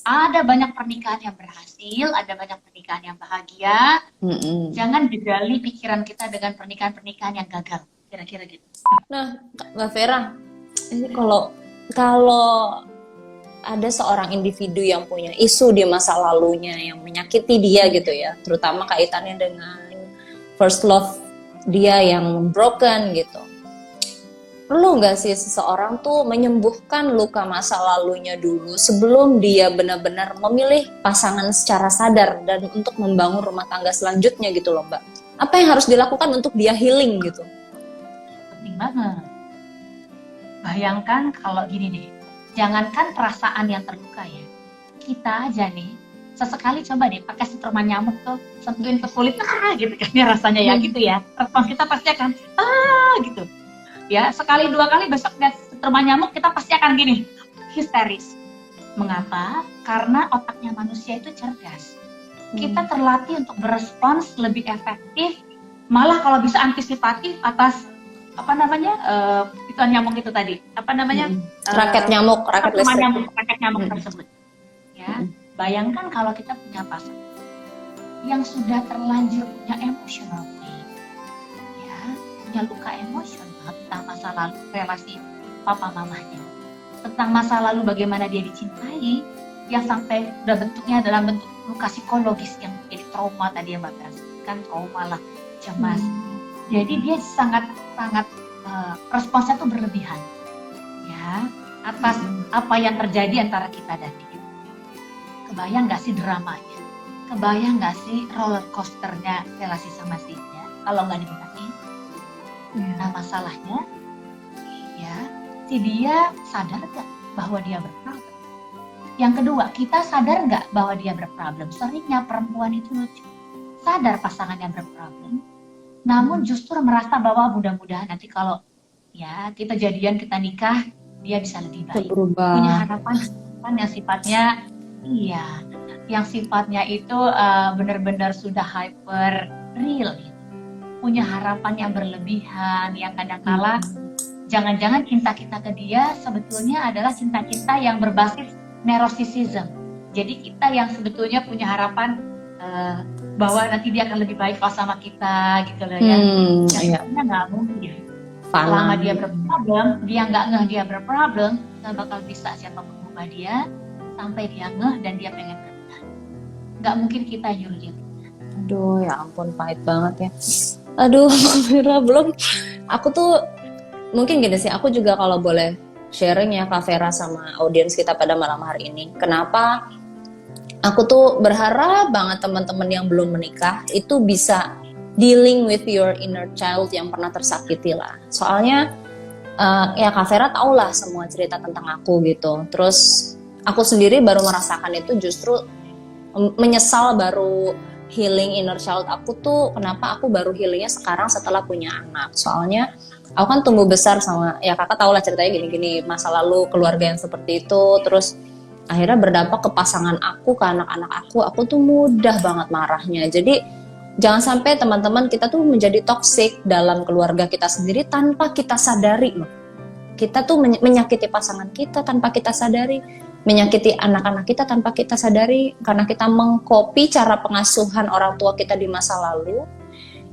Ada banyak pernikahan yang berhasil, ada banyak pernikahan yang bahagia. Mm-mm. Jangan digali pikiran kita dengan pernikahan-pernikahan yang gagal. Kira-kira gitu. Nah, Mbak Vera, ini kalau kalau ada seorang individu yang punya isu di masa lalunya yang menyakiti dia gitu ya, terutama kaitannya dengan first love dia yang broken gitu. Perlu nggak sih seseorang tuh menyembuhkan luka masa lalunya dulu sebelum dia benar-benar memilih pasangan secara sadar dan untuk membangun rumah tangga selanjutnya gitu loh Mbak. Apa yang harus dilakukan untuk dia healing gitu? Penting banget. Bayangkan kalau gini deh, jangankan perasaan yang terluka ya, kita aja nih, sesekali coba deh pakai sentuhan nyamuk tuh, sentuhin ke kulit, gitu kan ya rasanya ya gitu ya, respon kita pasti akan, gitu. Ya, sekali dua kali besok lihat sentuhan nyamuk, kita pasti akan gini, histeris. Mengapa? Karena otaknya manusia itu cerdas. Kita terlatih untuk berespons lebih efektif, malah kalau bisa antisipatif atas apa namanya itu nyamuk itu tadi apa namanya Raket nyamuk, raket listrik. raket nyamuk tersebut ya. Bayangkan kalau kita punya pasangan yang sudah terlanjur punya emotional pain, ya, punya luka emosional tentang masa lalu relasi papa mamanya, tentang masa lalu bagaimana dia dicintai, yang sampai udah bentuknya dalam bentuk luka psikologis yang jadi trauma tadi yang Mbak kan, trauma lah, cemas. Jadi dia sangat responsnya tuh berlebihan, ya, atas apa yang terjadi antara kita dan dia. Kebayang nggak sih dramanya? Kebayang nggak sih roller coasternya relasi sama si dia kalau nggak dibenahi? Nah masalahnya, ya, si dia sadar nggak bahwa dia berproblem? Yang kedua, kita sadar nggak bahwa dia berproblem? Seringnya perempuan itu lucu, sadar pasangannya berproblem, namun justru merasa bahwa mudah-mudahan nanti kalau ya kita jadian, kita nikah, dia bisa lebih baik. Berubah. Punya harapan yang sifatnya yang sifatnya itu benar-benar sudah hyper real gitu. Punya harapan yang berlebihan, yang kadang-kala jangan-jangan cinta kita ke dia sebetulnya adalah cinta-cinta yang berbasis narcissism. Jadi kita yang sebetulnya punya harapan bahwa nanti dia akan lebih baik kalau sama kita gitu loh ya. Yang kita nggak mungkin. Selama dia berproblem, dia nggak ngeh dia berproblem, nggak bakal bisa siapapun mengubah dia sampai dia ngeh dan dia pengen berubah. Nggak mungkin kita nyuruh dia. Aduh ya ampun, pahit banget ya. Aduh Vera, belum. Aku tuh mungkin gini sih, aku juga kalau boleh sharing ya Kak Vera sama audiens kita pada malam hari ini. Kenapa aku tuh berharap banget teman-teman yang belum menikah itu bisa dealing with your inner child yang pernah tersakiti lah. Soalnya ya Kak Vera tau lah semua cerita tentang aku gitu. Terus aku sendiri baru merasakan itu, justru menyesal baru healing inner child aku tuh. Kenapa aku baru healingnya sekarang setelah punya anak? Soalnya aku kan tumbuh besar sama, ya kakak tau lah ceritanya gini-gini, masa lalu keluarga yang seperti itu. Terus akhirnya berdampak ke pasangan aku, ke anak-anak aku tuh mudah banget marahnya. Jadi jangan sampai teman-teman kita tuh menjadi toxic dalam keluarga kita sendiri tanpa kita sadari loh. Kita tuh menyakiti pasangan kita tanpa kita sadari, menyakiti anak-anak kita tanpa kita sadari, karena kita mengcopy cara pengasuhan orang tua kita di masa lalu,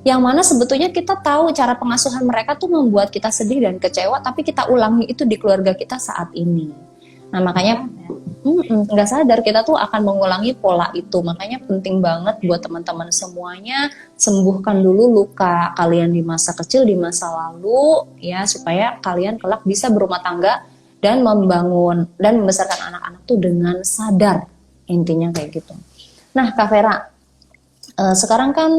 yang mana sebetulnya kita tahu cara pengasuhan mereka tuh membuat kita sedih dan kecewa, tapi kita ulangi itu di keluarga kita saat ini. Nah makanya nggak sadar kita tuh akan mengulangi pola itu. Makanya penting banget buat teman-teman semuanya, sembuhkan dulu luka kalian di masa kecil, di masa lalu ya, supaya kalian kelak bisa berumah tangga dan membangun dan membesarkan anak-anak tuh dengan sadar. Intinya kayak gitu. Nah Kak Vera, sekarang kan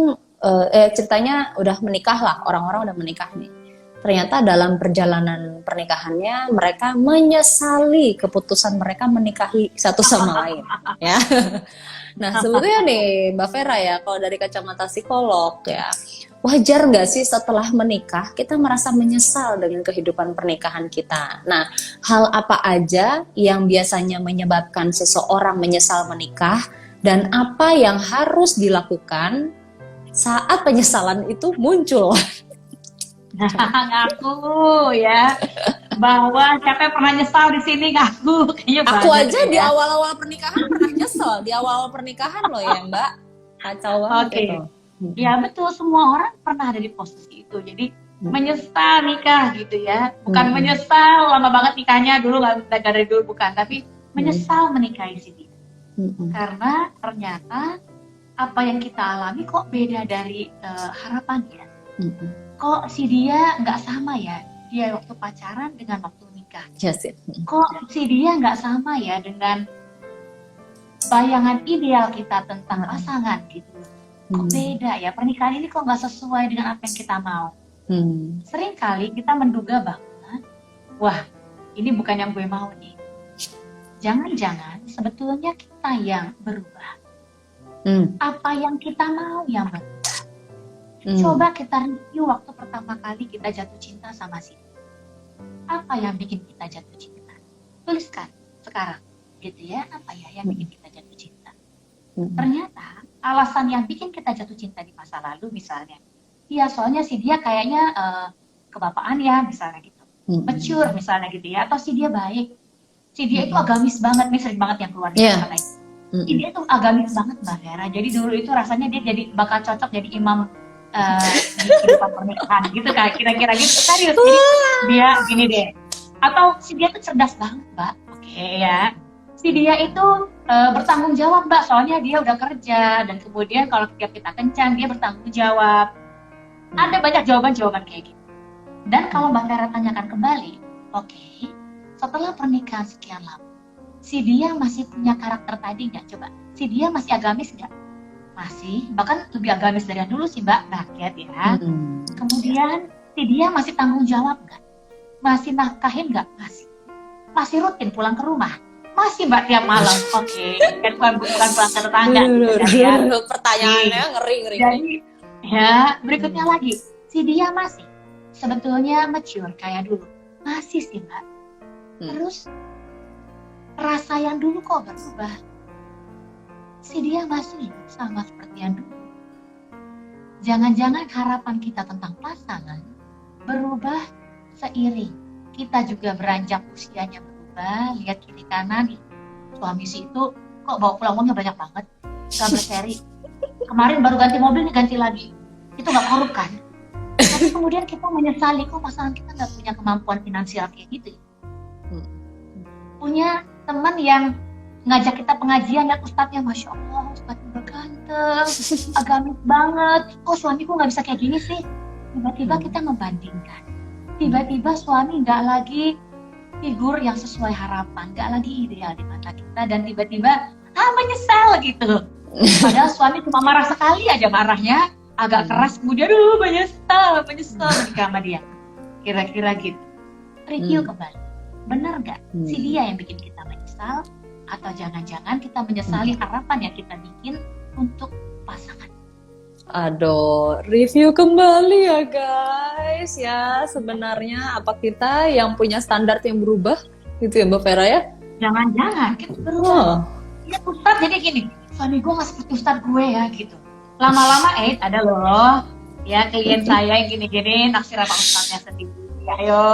ceritanya udah menikah lah, orang-orang udah menikah nih. Ternyata dalam perjalanan pernikahannya mereka menyesali keputusan mereka menikahi satu sama lain ya. Nah sebetulnya nih Mbak Vera ya, kalau dari kacamata psikolog ya, wajar nggak sih setelah menikah kita merasa menyesal dengan kehidupan pernikahan kita? Nah hal apa aja yang biasanya menyebabkan seseorang menyesal menikah, dan apa yang harus dilakukan saat penyesalan itu muncul? Ngaku ya. bahwa siapa yang pernah nyesal di sini ngaku. Kayaknya Aku banyak aja ya. di awal-awal pernikahan pernah nyesel. Di awal-awal pernikahan loh ya Mbak. Kacau banget Oke. itu. Ya betul, semua orang pernah ada di posisi itu. Jadi menyesal nikah gitu ya. Bukan menyesal lama banget nikahnya dulu nggak dari dulu, bukan. Tapi menyesal menikahi si dia. Karena ternyata apa yang kita alami kok beda dari harapannya. Kok si dia nggak sama ya, dia waktu pacaran dengan waktu nikah. Yes, ya. Kok si dia nggak sama ya dengan bayangan ideal kita tentang pasangan gitu. Kok beda ya, pernikahan ini kok nggak sesuai dengan apa yang kita mau. Seringkali kita menduga bahwa, wah ini bukan yang gue mau nih. Jangan-jangan sebetulnya kita yang berubah. Apa yang kita mau yang berubah. Coba kita review waktu pertama kali kita jatuh cinta sama si dia. Apa yang bikin kita jatuh cinta? Tuliskan sekarang, gitu ya. Apa ya yang bikin kita jatuh cinta? Ternyata alasan yang bikin kita jatuh cinta di masa lalu misalnya, ya soalnya si dia kayaknya kebapaan ya misalnya gitu, mature misalnya gitu ya, atau si dia baik, si dia itu agamis banget nih, sering banget yang keluar misalnya. Si dia itu agamis banget Mbak Vera, jadi dulu itu rasanya dia jadi bakal cocok jadi imam di kehidupan pernikahan gitu kan, kira-kira gitu, serius. Jadi dia gini deh, atau si dia tuh cerdas banget Mbak, oke ya. Si dia itu bertanggung jawab Mbak, soalnya dia udah kerja dan kemudian kalau tiap kita kencan dia bertanggung jawab. Ada banyak jawaban-jawaban kayak gitu. Dan kalau Mbak Vera tanyakan kembali, oke, setelah pernikahan sekian lama, si dia masih punya karakter tadi nggak? Coba, si dia masih agamis nggak? Masih, bahkan lebih agamis dari yang dulu sih Mbak, rakyat ya. Kemudian si dia masih tanggung jawab nggak? Masih nafkahin nggak? Masih. Masih rutin pulang ke rumah? Masih Mbak tiap malam, oke. Kan bukan pulang ke tetangga. Ya. Pertanyaannya ngeri. Jadi, ya berikutnya lagi, si dia masih sebetulnya mature kayak dulu, masih sih Mbak. Terus rasa yang dulu kok berubah. Si dia masih sama seperti yang dulu. Jangan-jangan harapan kita tentang pasangan berubah seiring kita juga beranjak usianya berubah. Lihat kiri kanan, suami si itu kok bawa pulang uangnya banyak banget, gak berseri. Kemarin baru ganti mobil, ganti lagi. Itu gak korup kan? Tapi kemudian kita menyesali, kok pasangan kita gak punya kemampuan finansial kayak gitu. Punya teman yang ngajak kita pengajian, lihat ustadznya, Masya Allah, ustadznya udah ganteng, agamis banget. Kok suamiku gak bisa kayak gini sih? Tiba-tiba kita membandingkan. Tiba-tiba suami gak lagi figur yang sesuai harapan, gak lagi ideal di mata kita, dan tiba-tiba menyesal gitu. Padahal suami cuma marah sekali aja, marahnya agak keras, kemudian menyesal nikah sama dia. Kira-kira gitu. Review kembali, benar gak si dia yang bikin kita menyesal, atau jangan-jangan kita menyesali harapan yang kita bikin untuk pasangan. Aduh, review kembali ya guys. Ya sebenarnya apa kita yang punya standar yang berubah gitu ya Mbak Vera ya? Jangan-jangan kita berubah. Ya ustadz jadi gini, suami gue gak seperti ustadz gue ya gitu. Lama-lama ada loh ya klien saya yang gini-gini naksir sama ustadznya sendiri. Ayo,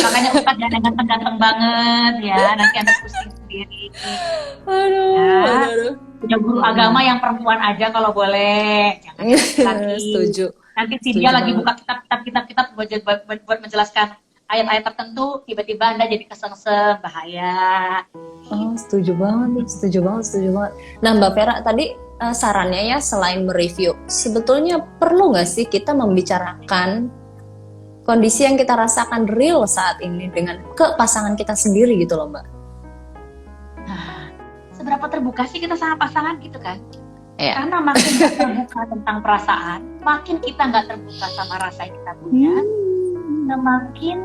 makanya ustadz jangan ganteng-ganteng banget ya, nanti anda pusing sendiri. Aduh. Punya guru agama yang perempuan aja kalau boleh, jangan lagi. Setuju. Nanti si dia lagi buka kitab buat menjelaskan ayat-ayat tertentu, tiba-tiba anda jadi kesengsem, bahaya. Setuju banget. Nah Mbak Vera tadi sarannya ya selain mereview, sebetulnya perlu nggak sih kita membicarakan kondisi yang kita rasakan real saat ini dengan ke pasangan kita sendiri gitu loh Mbak? Seberapa terbuka sih kita sama pasangan gitu kan? Ya. Karena makin gak terbuka tentang perasaan, makin kita nggak terbuka sama rasa yang kita punya, makin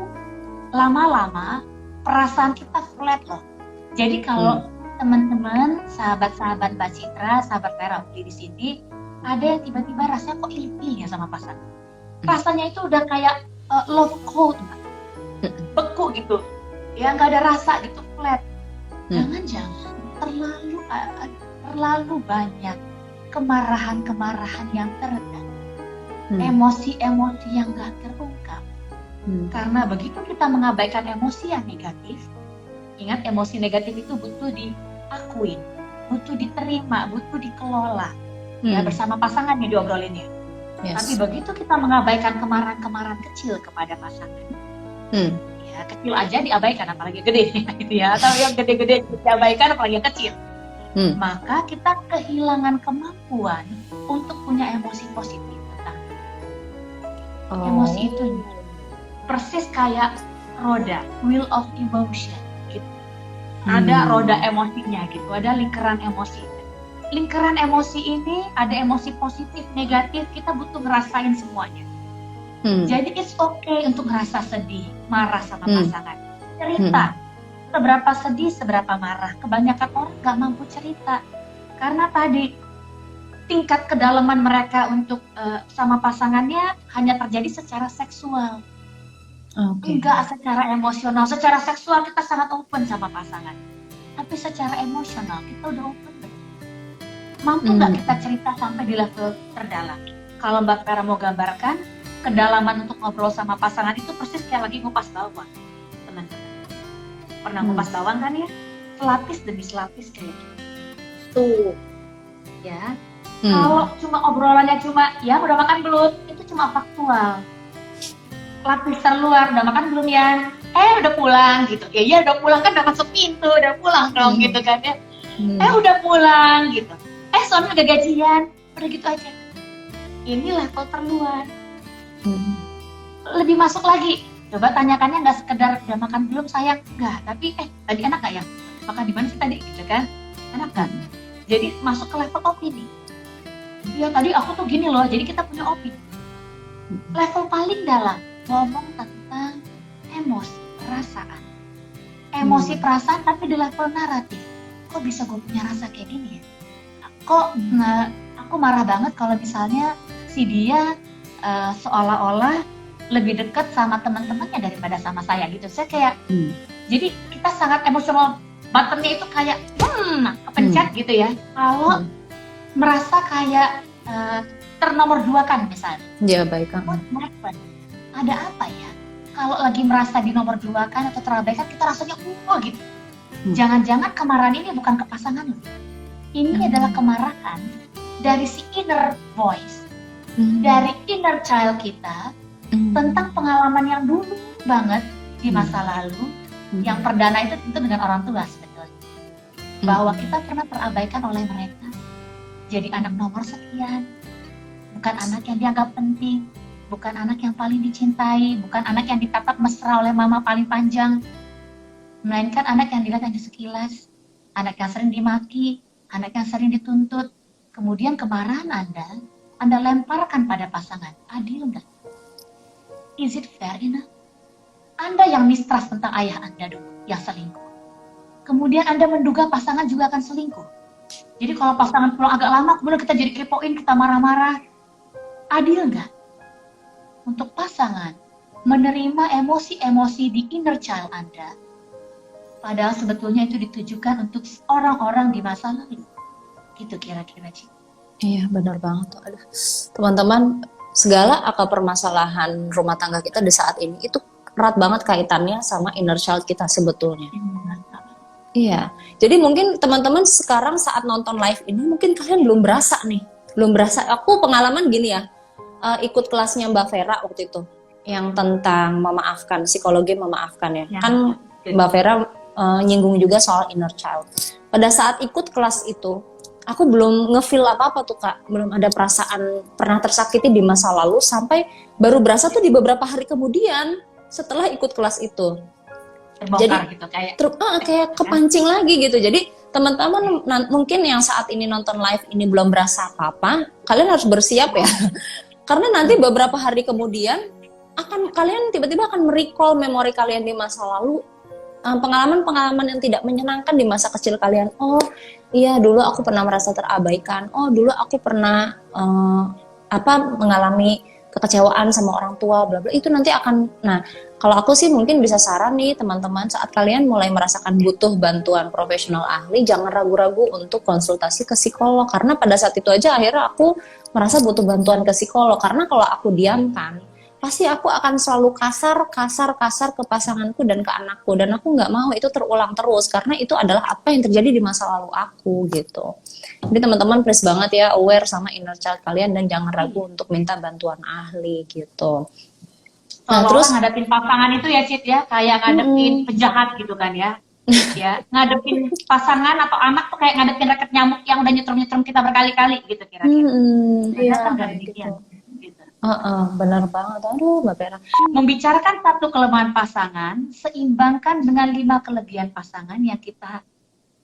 lama-lama perasaan kita flat loh. Jadi kalau teman-teman, sahabat-sahabat Mbak Citra, sahabat Vera di sini, ada yang tiba-tiba rasanya kok ilfil ya sama pasangan. Rasanya itu udah kayak love cold, beku gitu, ya nggak ada rasa gitu, flat. Jangan-jangan terlalu banyak kemarahan yang teredam, emosi-emosi yang gak terungkap, Karena begitu kita mengabaikan emosi yang negatif, ingat emosi negatif itu butuh diakuin, butuh diterima, butuh dikelola. Ya, bersama pasangannya diobrolinnya. Yes. Tapi begitu kita mengabaikan kemarahan-kemarahan kecil kepada pasangan, ya kecil aja diabaikan, apalagi gede gitu ya, atau yang gede-gede diabaikan apalagi yang kecil, maka kita kehilangan kemampuan untuk punya emosi positif tentang emosi itu. Persis kayak roda, wheel of emotion gitu. Ada roda emosinya gitu, ada lingkaran emosi. Lingkaran emosi ini ada emosi positif, negatif, kita butuh ngerasain semuanya. Jadi it's okay untuk ngerasa sedih, marah sama pasangan. Cerita, seberapa sedih, seberapa marah. Kebanyakan orang gak mampu cerita. Karena tadi, tingkat kedalaman mereka untuk sama pasangannya hanya terjadi secara seksual. Enggak secara emosional. Secara seksual kita sangat open sama pasangan. Tapi secara emosional kita udah open. Mampu nggak kita cerita sampai di level terdalam? Kalau Mbak Vera mau gambarkan, kedalaman untuk ngobrol sama pasangan itu persis kayak lagi ngupas bawang, teman-teman. Pernah ngupas bawang kan ya? Selapis demi selapis kayak gitu. Tuh, ya. Kalau cuma obrolannya cuma, ya udah makan belum? Itu cuma faktual. Lapis terluar, udah makan belum ya? Udah pulang gitu. Ya udah pulang kan, udah masuk pintu, udah pulang dong gitu kan ya. Udah pulang gitu. Soalnya udah gajian, udah gitu aja. Ini level terluar. Lebih masuk lagi. Coba tanyakannya nggak sekedar udah makan belum sayang, nggak. Tapi tadi enak nggak ya? Makan di mana sih tadi gitu kan? Enak kan? Jadi masuk ke level opini. Ya tadi aku tuh gini loh, jadi kita punya opini. Level paling dalam ngomong tentang emosi, perasaan. Emosi perasaan tapi di level naratif. Kok bisa gue punya rasa kayak gini ya? Kok aku marah banget kalau misalnya si dia seolah-olah lebih dekat sama teman-temannya daripada sama saya gitu. Saya kayak jadi kita sangat emosional, buttonnya itu kayak kepencet gitu ya. Kalau merasa kayak ternomor dua kan misalnya. Ya baik kan. Ada apa ya? Kalau lagi merasa di nomor dua kan atau terabaikan, kita rasanya gitu. Jangan-jangan kemarahan ini bukan ke pasangan loh. Ini adalah kemarahan dari si inner voice, dari inner child kita tentang pengalaman yang dulu banget di masa lalu, yang perdana itu tentu dengan orang tua sebetulnya. Bahwa kita pernah terabaikan oleh mereka. Jadi anak nomor sekian, bukan anak yang dianggap penting, bukan anak yang paling dicintai, bukan anak yang ditatap mesra oleh mama paling panjang, melainkan anak yang dilihat hanya sekilas, anak yang sering dimaki, anak yang sering dituntut. Kemudian kemarahan Anda lemparkan pada pasangan. Adil nggak? Is it fair enough? Anda yang mistrust tentang ayah Anda dulu, yang selingkuh. Kemudian Anda menduga pasangan juga akan selingkuh. Jadi kalau pasangan pulang agak lama, kemudian kita jadi kepoin, kita marah-marah. Adil nggak? Untuk pasangan menerima emosi-emosi di inner child Anda, padahal sebetulnya itu ditujukan untuk orang-orang di masa lalu. Gitu kira-kira, Ci. Iya, benar banget tuh. Aduh. Teman-teman, segala akar permasalahan rumah tangga kita di saat ini itu erat banget kaitannya sama inner child kita sebetulnya. Iya. Jadi mungkin teman-teman sekarang saat nonton live ini mungkin kalian belum berasa nih. Belum berasa. Aku pengalaman gini ya. Ikut kelasnya Mbak Vera waktu itu yang tentang memaafkan, psikologi memaafkan ya. Kan Mbak Vera nyinggung juga soal inner child. Pada saat ikut kelas itu, aku belum ngefeel apa-apa tuh Kak. Belum ada perasaan pernah tersakiti di masa lalu sampai baru berasa tuh di beberapa hari kemudian setelah ikut kelas itu. Terbongkar jadi gitu, kayak kepancing lagi gitu. Jadi teman-teman mungkin yang saat ini nonton live ini belum berasa apa-apa, kalian harus bersiap ya. Karena nanti beberapa hari kemudian kalian tiba-tiba akan merecall memori kalian di masa lalu, pengalaman-pengalaman yang tidak menyenangkan di masa kecil kalian. Oh iya, dulu aku pernah merasa terabaikan. Oh dulu aku pernah mengalami kekecewaan sama orang tua, bla bla. Itu nanti akan. Nah, kalau aku sih mungkin bisa saran nih teman-teman, saat kalian mulai merasakan butuh bantuan profesional ahli, jangan ragu-ragu untuk konsultasi ke psikolog. Karena pada saat itu aja akhirnya aku merasa butuh bantuan ke psikolog. Karena kalau aku diamkan, pasti aku akan selalu kasar ke pasanganku dan ke anakku, dan aku nggak mau itu terulang terus karena itu adalah apa yang terjadi di masa lalu aku gitu. Jadi teman-teman please banget ya aware sama inner child kalian dan jangan ragu untuk minta bantuan ahli gitu. Nah Seolah-olah terus ngadepin pasangan itu ya Cid ya, kayak ngadepin penjahat gitu kan ya. Ya, ngadepin pasangan atau anak tuh kayak ngadepin raket nyamuk yang udah nyetrum-nyetrum kita berkali-kali gitu kira-kira. iya Ternyata nggak gitu. demikian. Gitu. Bener banget. Aduh Mbak Vera. Membicarakan satu kelemahan pasangan, seimbangkan dengan 5 kelebihan pasangan yang kita